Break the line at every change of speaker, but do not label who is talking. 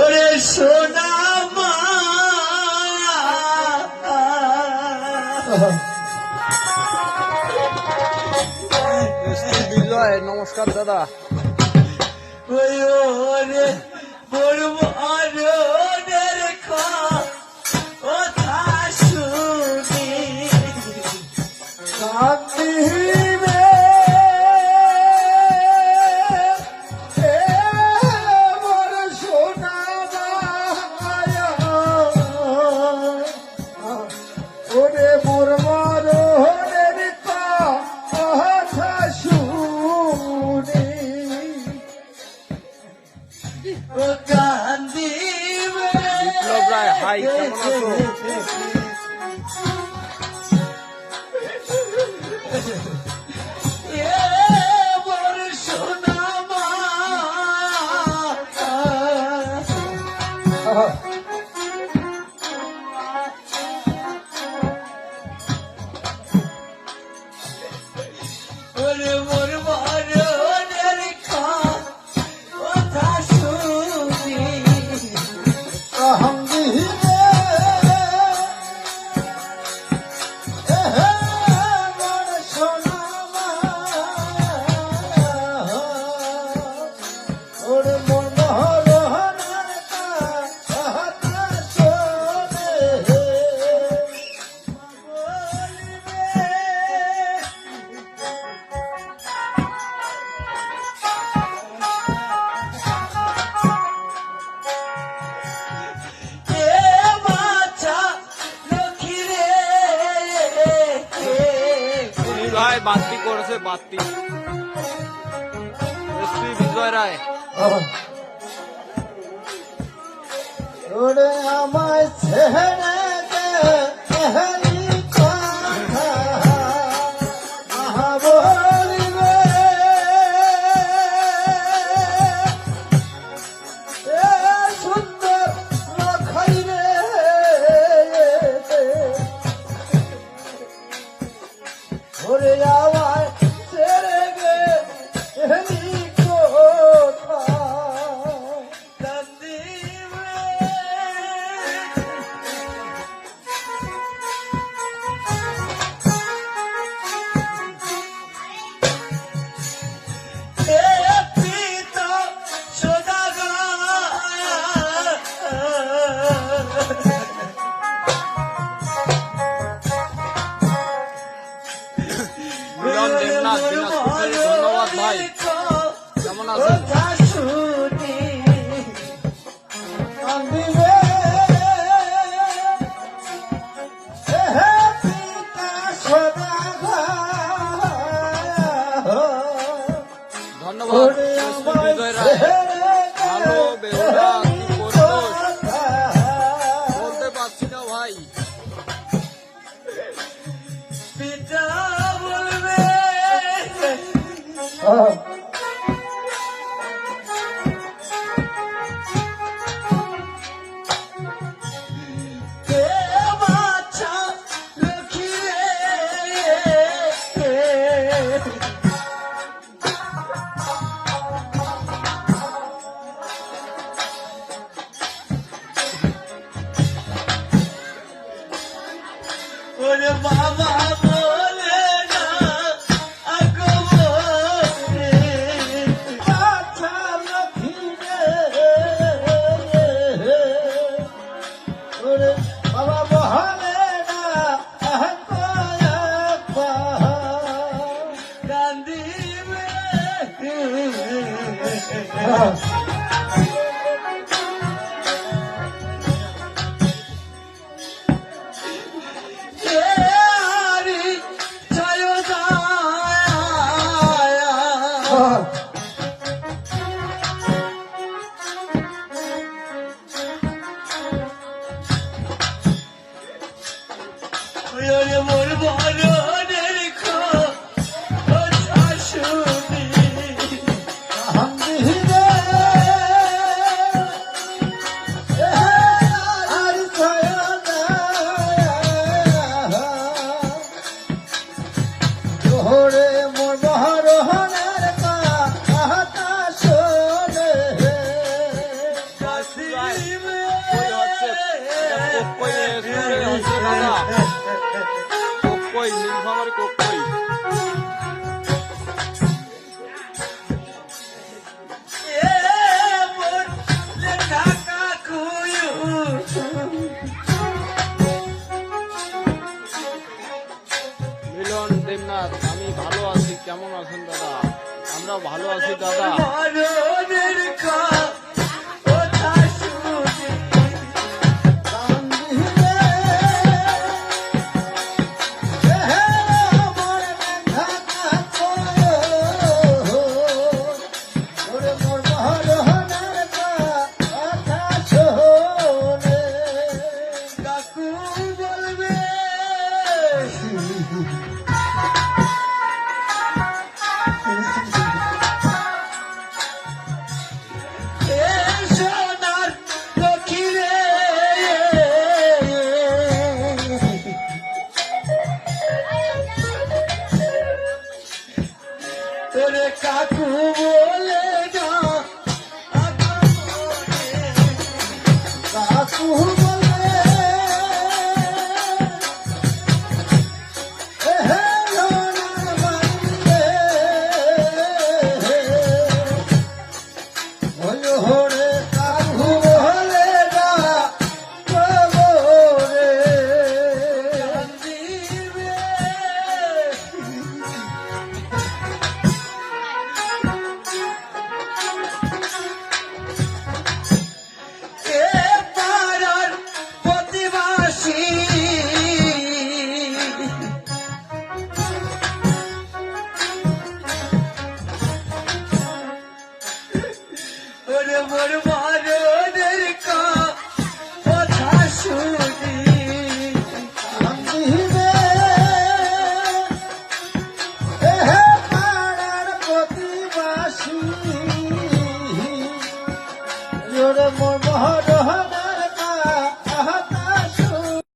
ওরে সোনা মা
নমস্কার দাদা।
ওই ওরে বলব আরনের কথা শুনি
কান্দিবে মোর সোনা মায়া ওরে মোর মরণের কথা শুনি
ও কান্দিবে
বিপ্লব রায়, হাই, কেমন আছো?
এ মোর সোনা মা ওরে মোর মরণের কথা শুনি
কান্দিবে মোর সোনা মায়া ওরে মোর মরণের কথা শুনি
এ বাছা লক্ষ্মী রে
সুনীল ভাই বাতি করেছে, বাতি। এসপি বিজয় রায়।
ওরে আমায় ছেড়ে দে এহনি কথা বলিবে এ সুন্দর লখাই রে ওরে আমায় ছেড়ে দে এহনি কথা
কান্দিবে এ পিতা
মিলন দেবনাথ, দিনাজপুর থেকে। ধন্যবাদ ভাই। কেমন আছেন?
কান্দিবে এহে পিতা সদাগর
ধন্যবাদ এসপি বিজয় রায়। ভালো বেহুলা, কি করছোস? বলতে পারছি না ভাই।
পিতা বলবে কে বাছা লক্ষ্মী রে ওরে বাবা বলে না আগো বলে
আচ্ছা লক্ষ্মী রে বাবা বহলে না
কান্দিবে কে আরি ছয় যায় ওরে মোর মরণের কথা শুনি
কান্দিবে আর তোরে মোর বহরহনের কথা শোনে
মরণের কথা শুনি
কান্দিবে এহে পাড়ার প্রতিবাসী জোরে মোর মহর